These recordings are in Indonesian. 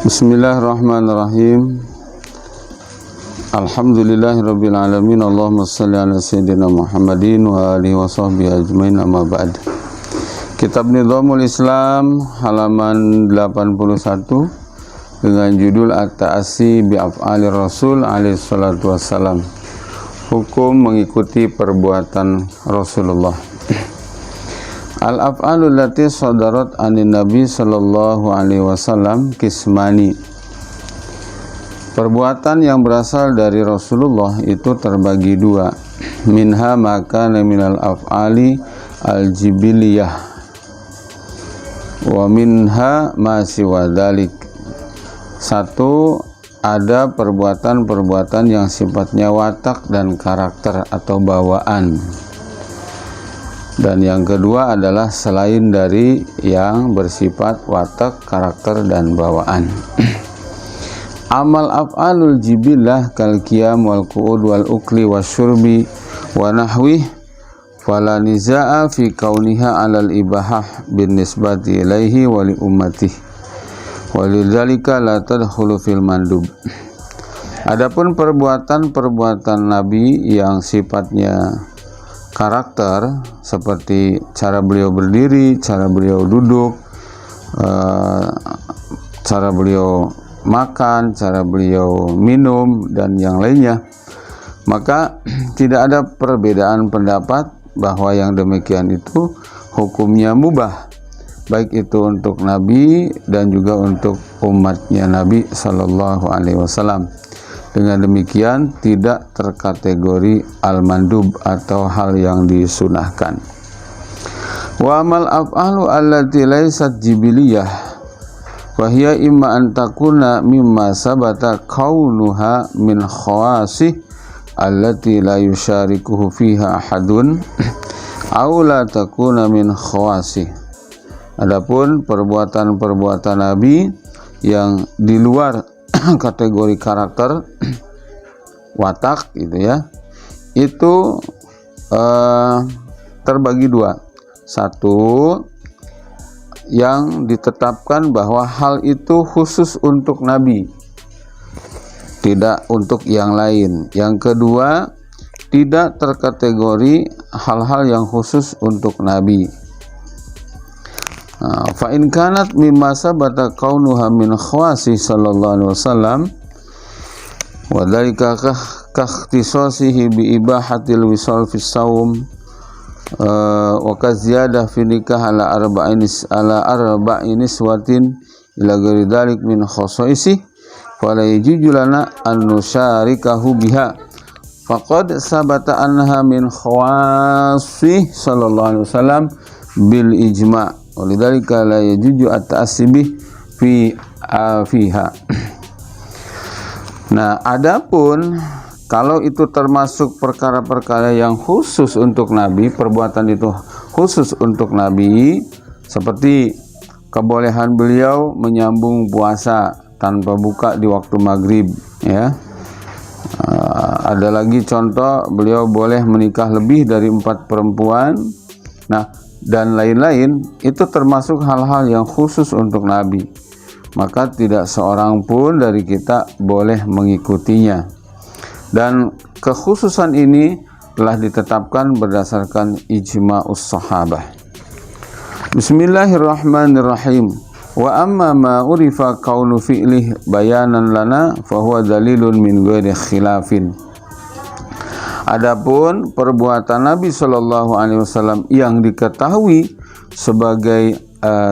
Bismillahirrahmanirrahim. Alhamdulillahirabbil alamin. Allahumma shalli ala sayyidina Muhammadin wa alihi washabbihi ajmain, amma ba'd. Kitab Nizamul Islam halaman 81 dengan judul At-Ta'assi bi af'alir Rasul alaihi salatu wassalam. Hukum mengikuti perbuatan Rasulullah. Al-af'alul lati sadarat anin Nabi sallallahu alaihi wasallam kismani. Perbuatan yang berasal dari Rasulullah itu terbagi dua. Minha maka minal af'ali al-jibiliyah wa minha ma siwa dzalik. Satu, ada perbuatan-perbuatan yang sifatnya watak dan karakter atau bawaan. Dan yang kedua adalah selain dari yang bersifat watak, karakter, dan bawaan. Amal af'alul jibillah kal qiyam wal qu'ud wal ukli wasyurbi wa nahwih fala nizaa fi kauniha alal ibahah bin nisbati ilaihi wa li ummatihi walidzalika la tadkhulu fil mandub. Adapun perbuatan-perbuatan Nabi yang sifatnya karakter, seperti cara beliau berdiri, cara beliau duduk, cara beliau makan, cara beliau minum, dan yang lainnya, maka tidak ada perbedaan pendapat bahwa yang demikian itu hukumnya mubah, baik itu untuk Nabi dan juga untuk umatnya Nabi Sallallahu Alaihi Wasallam. Dengan demikian tidak terkategori al-mandub atau hal yang disunahkan. Wa amal af'alu allati laysat jibiliyah wa hiya imma an takuna mimma sabata kaunuha min khawasih allati la yusyarikuhu fiha ahadun aw la takuna min khawasih. Adapun perbuatan-perbuatan Nabi yang di luar kategori karakter watak gitu ya, itu terbagi dua. Satu, yang ditetapkan bahwa hal itu khusus untuk Nabi, tidak untuk yang lain. Yang kedua, tidak terkategori hal-hal yang khusus untuk Nabi. Fa in kanat mimma sabata kaunuha min khawasi sallallahu alaihi wasallam wa dzalika ka ikhtisasihi bi ibahatil wisal fi shaum wa ka ziyadah fi nikah ala arba'in niswatin ila ghairi dzalik min khasaisi fala yajuzu lana an nusyarikahu biha faqad sabata anha min khawasi sallallahu alaihi wasallam bil ijma'. Walidzalika la yajuzu at-ta'assi fiha. Nah, adapun kalau itu termasuk perkara-perkara yang khusus untuk Nabi, perbuatan itu khusus untuk Nabi, seperti kebolehan beliau menyambung puasa tanpa buka di waktu maghrib, ya. Ada lagi contoh, beliau boleh menikah lebih dari 4 perempuan. Nah, dan lain-lain, itu termasuk hal-hal yang khusus untuk Nabi, maka tidak seorang pun dari kita boleh mengikutinya. Dan kekhususan ini telah ditetapkan berdasarkan ijma'us sahabah. Bismillahirrahmanirrahim. Wa amma ma urifa kaunu fi'lih bayanan lana fahuwa dalilun min ghairi khilafin. Adapun perbuatan Nabi Shallallahu Alaihi Wasallam yang diketahui sebagai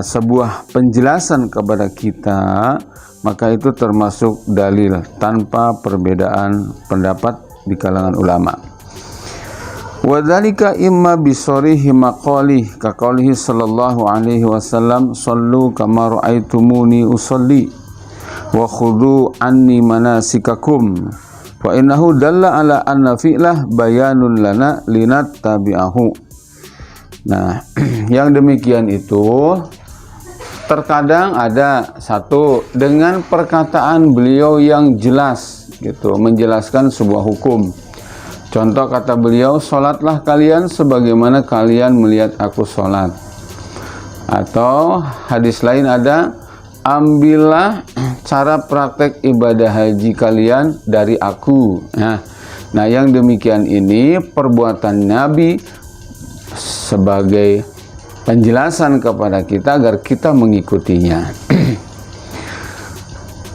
sebuah penjelasan kepada kita, maka itu termasuk dalil tanpa perbedaan pendapat di kalangan ulama. Wa dzalika imma bi sarihi maqalih ka qaulihi sallallahu alaihi wasallam sallu kama ra'aitumuni usolli wa khudhu anni manasikakum. Wa innahu dalla ala anna fi'lah bayanun lana linattabi'ahu. Nah, yang demikian itu terkadang ada satu dengan perkataan beliau yang jelas gitu, menjelaskan sebuah hukum. Contoh kata beliau, salatlah kalian sebagaimana kalian melihat aku salat. Atau hadis lain ada, ambillah cara praktek ibadah haji kalian dari aku. Nah, yang demikian ini perbuatan Nabi sebagai penjelasan kepada kita agar kita mengikutinya.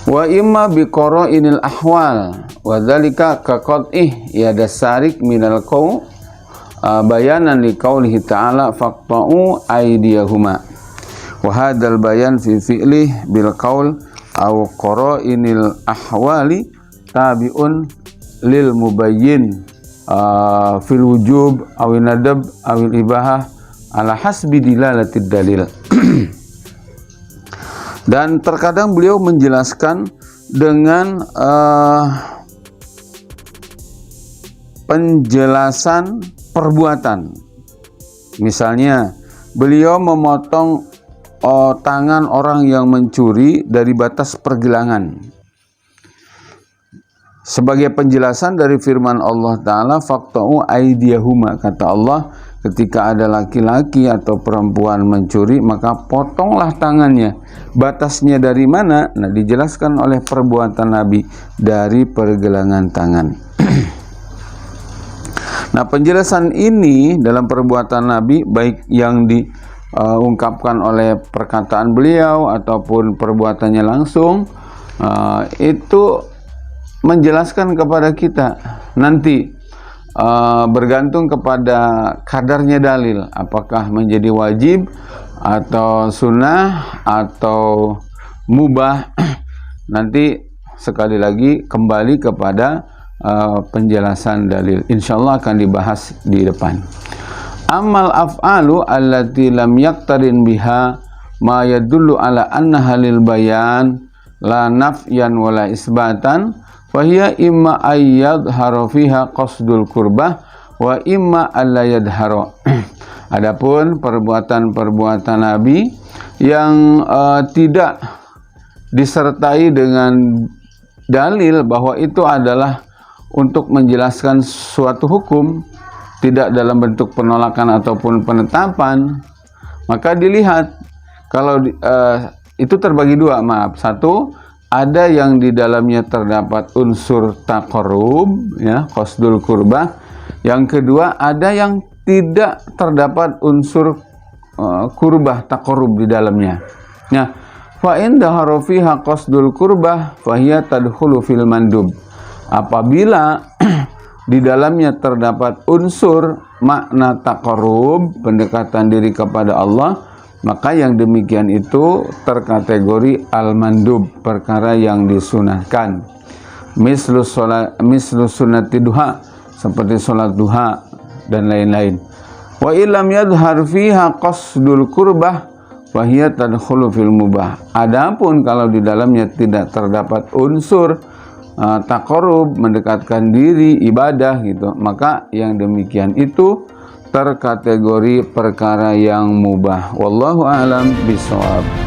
Wa imma biqara'inil ahwal wa dzalika ka qat'ih yadasarik minal qaw bayanan liqaulihi ta'ala faqta'u aydiyahuma wa hadzal bayan fi fi'lih bil qaul aw qara'inil ahwali tabi'un lil mubayyin fil wujub awin nadab awil ibahah ala hasbi dilalatid dalil. Dan terkadang beliau menjelaskan dengan penjelasan perbuatan. Misalnya beliau memotong tangan orang yang mencuri dari batas pergelangan. Sebagai penjelasan dari firman Allah Ta'ala, faqta'u aydiyahuma, kata Allah, ketika ada laki-laki atau perempuan mencuri, maka potonglah tangannya. Batasnya dari mana? Nah, dijelaskan oleh perbuatan Nabi dari pergelangan tangan. Nah, penjelasan ini dalam perbuatan Nabi, baik yang diungkapkan oleh perkataan beliau ataupun perbuatannya langsung, itu menjelaskan kepada kita nanti bergantung kepada kadarnya dalil, apakah menjadi wajib atau sunnah atau mubah. Nanti sekali lagi kembali kepada penjelasan dalil, insyaallah akan dibahas di depan. Amal af'alu allati lam yaktarin biha ma yadullu ala anna halil bayan la nafyan wala isbatan fahiya imma ayyadhara fiha qasdul kurbah wa imma alla yadhara. Adapun perbuatan-perbuatan Nabi yang tidak disertai dengan dalil bahwa itu adalah untuk menjelaskan suatu hukum, tidak dalam bentuk penolakan ataupun penetapan, maka dilihat kalau itu terbagi dua, satu, ada yang di dalamnya terdapat unsur taqarrub, ya, qasdul kurbah. Yang kedua, ada yang tidak terdapat unsur kurbah, taqarrub di dalamnya. Nah, fa in dahara fiha qasdul kurbah fa hiya tadkhulu fil mandub. Apabila di dalamnya terdapat unsur makna taqarrub, pendekatan diri kepada Allah, maka yang demikian itu terkategori al-mandub, perkara yang disunahkan. Mislu sunnati duha, seperti sholat duha dan lain-lain. Wa illam yadhhar fiha qasdul kurbah fa hiya tadkhulu fil mubah. Adapun kalau di dalamnya tidak terdapat unsur taqarrub, mendekatkan diri, ibadah gitu, maka yang demikian itu terkategori perkara yang mubah. Wallahu a'lam bishawab.